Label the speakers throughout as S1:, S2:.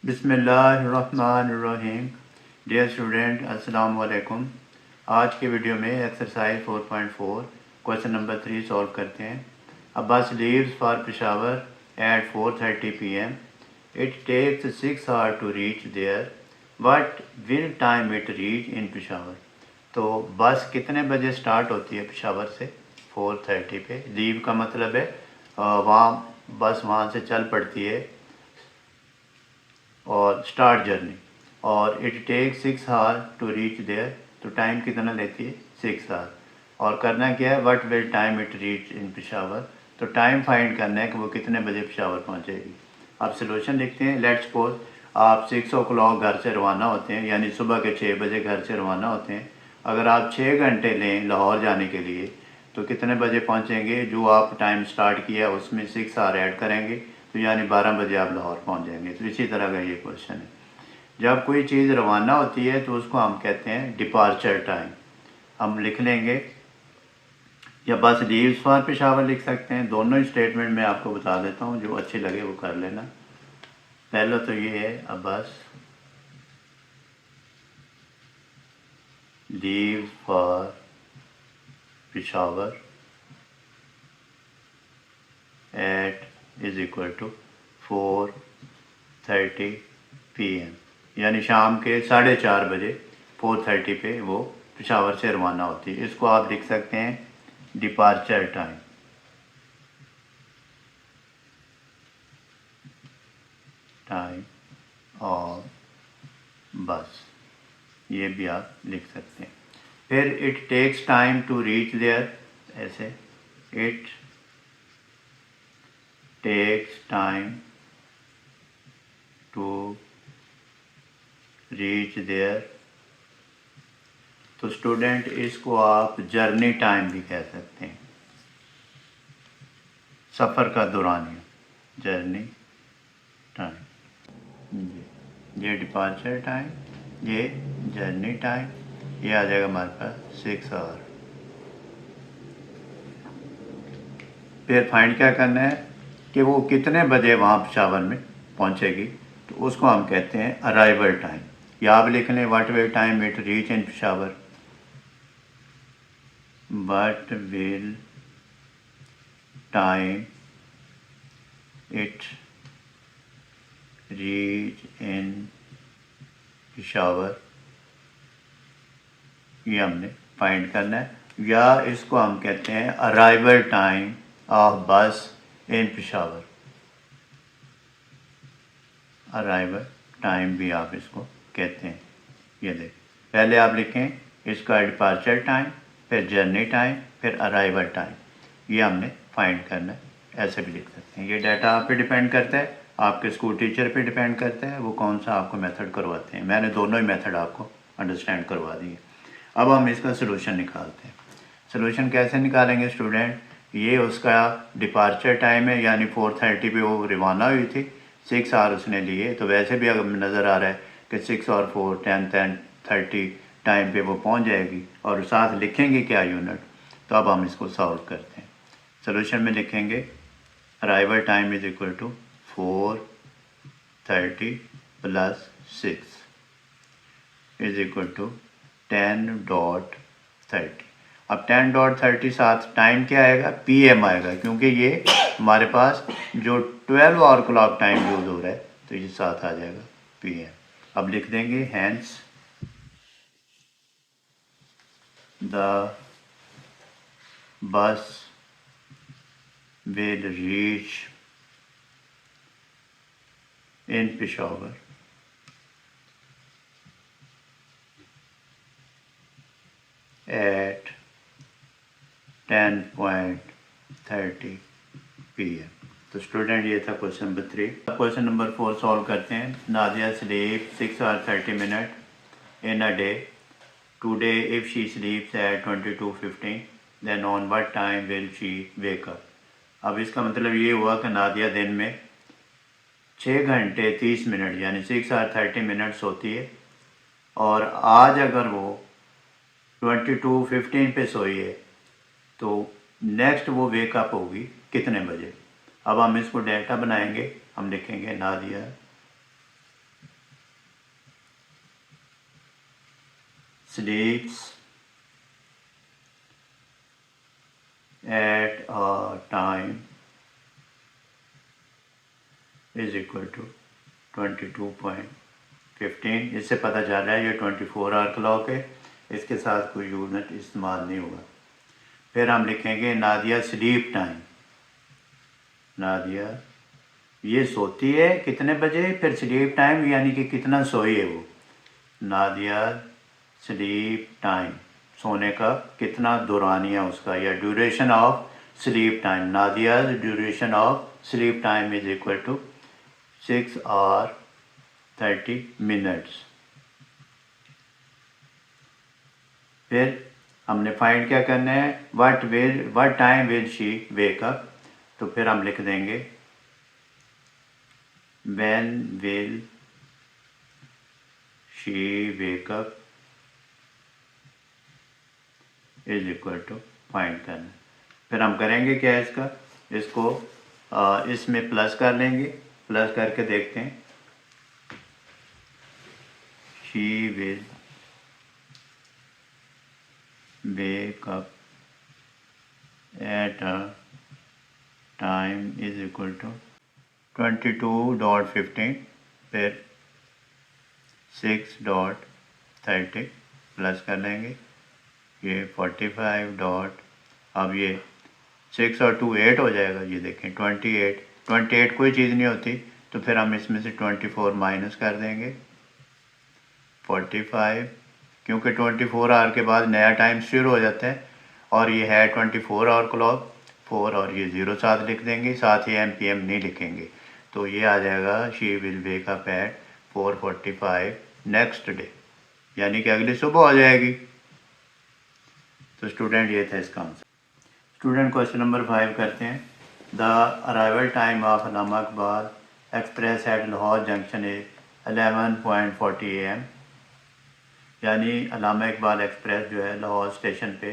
S1: बिस्मिल्लाहिर्रहमानिर्रहीम। Dear student, अस्सलाम वालेकुम। आज के वीडियो में एक्सरसाइज 4.4 क्वेश्चन नंबर 3 सॉल्व करते हैं। Abbas leaves for Peshawar at 4:30 PM. It takes 6 hours to reach there. What will time it reach in Peshawar. तो बस कितने बजे स्टार्ट होती है पेशावर से? 4:30 पे। लीव का मतलब है वहाँ बस वहाँ से चल पड़ती है और स्टार्ट जर्नी, और it take 6 hours to reach there. तो टाइम कितना लेती है? 6 hours। और करना क्या है? What will time it reach in Peshawar. तो टाइम फाइंड करना है कि वो कितने बजे पेशावर पहुंचेगी। आप सोल्यूशन लिखते हैं। लेट्स सपोज आप 6 o'clock घर से रवाना होते हैं, यानी सुबह के 6 बजे घर से रवाना होते हैं। अगर आप 6 घंटे लें लाहौर जाने के लिए तो कितने बजे पहुंचेंगे? जो आप टाइम स्टार्ट किया उसमें 6 hours ऐड करेंगे तो यानी 12 बजे आप लाहौर पहुंच जाएंगे। तो इसी तरह का ये क्वेश्चन है। जब कोई चीज़ रवाना होती है तो उसको हम कहते हैं डिपार्चर टाइम। हम लिख लेंगे, या बस लीव्स फॉर पेशावर लिख सकते हैं। दोनों ही स्टेटमेंट मैं आपको बता देता हूँ, जो अच्छी लगे वो कर लेना। पहला तो ये है, Abbas leaves for Peshawar at is equal to 4:30 PM, यानी शाम के 4:30 बजे 4:30 पे वो पेशावर से रवाना होती है। इसको आप लिख सकते हैं डिपार्चर टाइम। और बस ये भी आप लिख सकते हैं। फिर it takes time to reach there, ऐसे it takes time to reach there. तो स्टूडेंट इसको आप जर्नी टाइम भी कह सकते हैं, सफ़र का दौरानिया, जर्नी टाइम। ये डिपार्चर टाइम, ये जर्नी टाइम, ये आ जाएगा हमारे पास 6 hours। फिर फाइंड क्या करना है कि वो कितने बजे वहाँ पेशावर में पहुँचेगी। तो उसको हम कहते हैं अराइवल टाइम। या आप लिख लें what will time it reach in Peshawar. What will time it reach in Peshawar, ये हमने फाइंड करना है। या इसको हम कहते हैं अराइवल टाइम ऑफ बस इन पेशावर। अराइवल टाइम भी आप इसको कहते हैं। ये देख, पहले आप लिखें इसका डिपार्चर टाइम, फिर जर्नी टाइम, फिर अराइवल टाइम। ये हमने फाइंड करना है। ऐसे भी लिख सकते हैं। ये डाटा आप पे डिपेंड करता है, आपके स्कूल टीचर पे डिपेंड करता है वो कौन सा आपको मेथड करवाते हैं। मैंने दोनों ही मेथड आपको अंडरस्टैंड करवा दिए। अब हम इसका सलूशन निकालते हैं। सलूशन कैसे निकालेंगे स्टूडेंट? ये उसका डिपार्चर टाइम है, यानी 4:30 पे वो रवाना हुई थी, 6 hours उसने लिए। तो वैसे भी अगर नज़र आ रहा है कि 6 और 4 10:30 टाइम पे वो पहुंच जाएगी। और साथ लिखेंगे क्या? यूनिट। तो अब हम इसको सॉल्व करते हैं। सलूशन में लिखेंगे arrival time is equal to 4:30 plus 6 is equal to 10:30। अब 10:30 साथ टाइम क्या आएगा? PM आएगा, क्योंकि ये हमारे पास जो 12 hour क्लॉक टाइम यूज़ हो रहा है तो ये साथ आ जाएगा PM। अब लिख देंगे hence the bus will reach in Peshawar at 10:30 PM। तो स्टूडेंट ये था question number 3। Question number 4 solve करते हैं। Nadia sleep 6 hours 30 minutes in a day. Today if she sleeps at 22:15 then on what time will she wake up. अब इसका मतलब ये हुआ कि नादिया दिन में 6 घंटे 30 मिनट यानी 6 hours 30 minutes सोती है, और आज अगर वो 22:15 पे सोई है तो नेक्स्ट वो वेकअप होगी कितने बजे। अब हम इसको डेटा बनाएंगे। हम लिखेंगे Nadia sleeps at a time is equal to 22.15। इससे पता चल रहा है ये 24 आवर क्लॉक है, इसके साथ कोई यूनिट इस्तेमाल नहीं हुआ। फिर हम लिखेंगे नादिया स्लीप टाइम। नादिया ये सोती है कितने बजे, फिर स्लीप टाइम यानी कि कितना सोई है वो। नादिया स्लीप टाइम, सोने का कितना दौरानिया उसका या duration of sleep time. Nadia duration of sleep time is equal to 6 hours 30 minutes। फिर हमने फाइंड क्या करना है, what time will she wake up. तो फिर हम लिख देंगे when will she wake up is equal to find करना। फिर हम करेंगे क्या इसका, इसको इसमें प्लस कर लेंगे, प्लस करके देखते हैं। She will wake up at a time is equal to 22.15, फिर 6.30 प्लस कर लेंगे, ये 45 अब ये 6 और 2 8 हो जाएगा। ये देखें 28 कोई चीज़ नहीं होती, तो फिर हम इसमें से 24 माइनस कर देंगे 45, क्योंकि 24 आवर के बाद नया टाइम शुरू हो जाता है और ये है 24 आवर क्लॉक 4 और ये 0 साथ लिख देंगे, साथ ही PM नहीं लिखेंगे। तो ये आ जाएगा she will wake up eight 4:45 next day, यानी कि अगली सुबह हो जाएगी। तो स्टूडेंट ये था इसका आंसर। स्टूडेंट क्वेश्चन नंबर 5 करते हैं। The arrival time of Allama Iqbal express at Lahore junction is 11:40 AM, यानी अल्लामा इकबाल एक्सप्रेस जो है लाहौर स्टेशन पे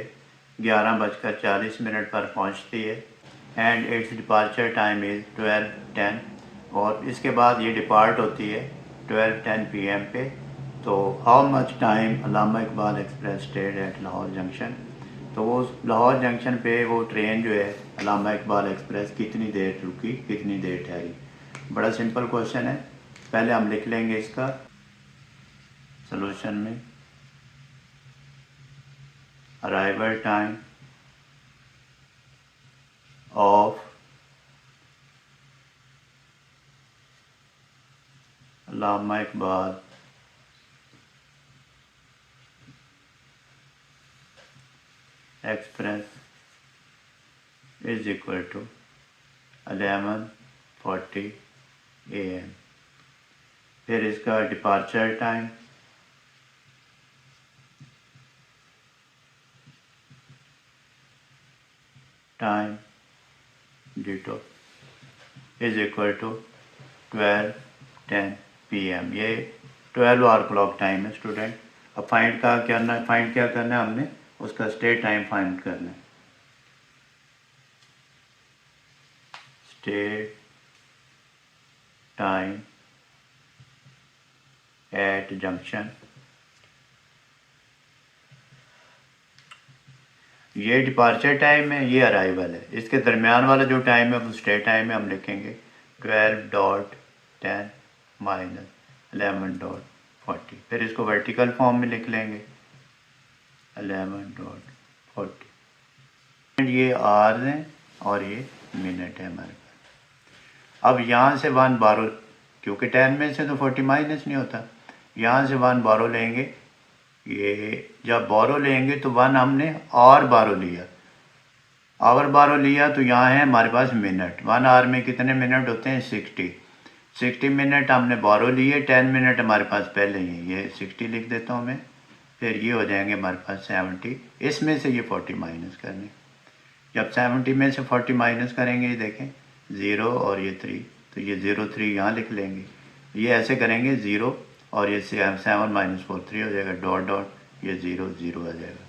S1: 11:40 पर पहुंचती है। And it's departure time is 12:10, और इसके बाद ये डिपार्ट होती है 12:10 PM पे। तो how much time Allama Iqbal express stayed at Lahore junction. तो वो लाहौर जंक्शन पे वो ट्रेन जो है अल्लामा इकबाल एक्सप्रेस कितनी देर रुकी, कितनी देर ठहरी। बड़ा सिंपल क्वेश्चन है, पहले हम लिख लेंगे इसका सॉल्यूशन में। Arrival time of Allama Iqbal express is equal to 11:40 AM। फिर इसका departure time ditto is equal to 12:10 PM। ये 12 आवर क्लॉक टाइम है स्टूडेंट। अब फाइंड क्या करना है हमने, उसका स्टेट टाइम फाइंड करना है। स्टेट टाइम एट जंक्शन, ये डिपार्चर टाइम है, ये अराइवल है। इसके दरमियान वाला जो टाइम है वो स्टेट टाइम है, हम लिखेंगे 12:10 माइनस 11:40। फिर इसको वर्टिकल फॉर्म में लिख लेंगे 11:40। ये आवर्स हैं और ये मिनट है हमारे पास। अब यहाँ से 1 बारो, क्योंकि 10 में से तो 40 माइनस नहीं होता, यहाँ से 1 बारो लेंगे। ये जब बारो लेंगे तो 1 हमने और बारो लिया, आवर बारो लिया, तो यहाँ है हमारे पास मिनट। 1 आवर में कितने मिनट होते हैं, 60 मिनट हमने बारो लिए, 10 मिनट हमारे पास पहले ही है, ये 60 लिख देता हूँ मैं। फिर ये हो जाएंगे हमारे पास 70, इसमें से ये 40 माइनस करने। जब 70 में से 40 माइनस करेंगे, ये देखें 0 और ये 3, तो ये 0 3 यहाँ लिख लेंगे। ये ऐसे करेंगे 0 और ये 7 माइनस 4 3 हो जाएगा, डॉट डॉट, ये 0 0 आ जाएगा।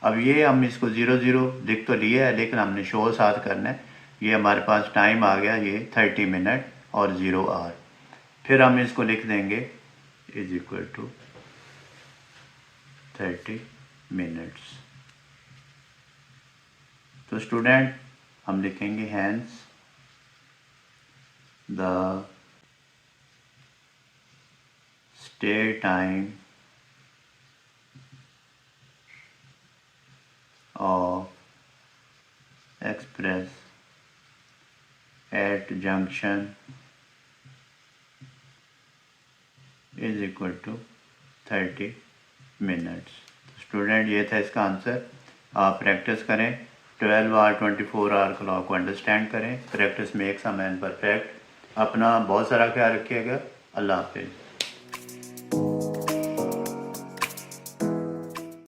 S1: अब ये हम इसको 0 0 लिख तो लिए है, लेकिन हमने शो साथ करना है। ये हमारे पास टाइम आ गया, ये 30 मिनट और 0 आवर। फिर हम इसको लिख देंगे इज इक्वल टू 30 मिनट्स। तो स्टूडेंट हम लिखेंगे hence the stay time of express at junction is equal to 30 minutes. Student ये था इसका आंसर। आप प्रैक्टिस करें, 12 आवर 24 आवर क्लॉक को अंडरस्टैंड करें। Practice makes a man perfect. अपना बहुत सारा ख्याल रखिएगा। अल्लाह हाफिज़।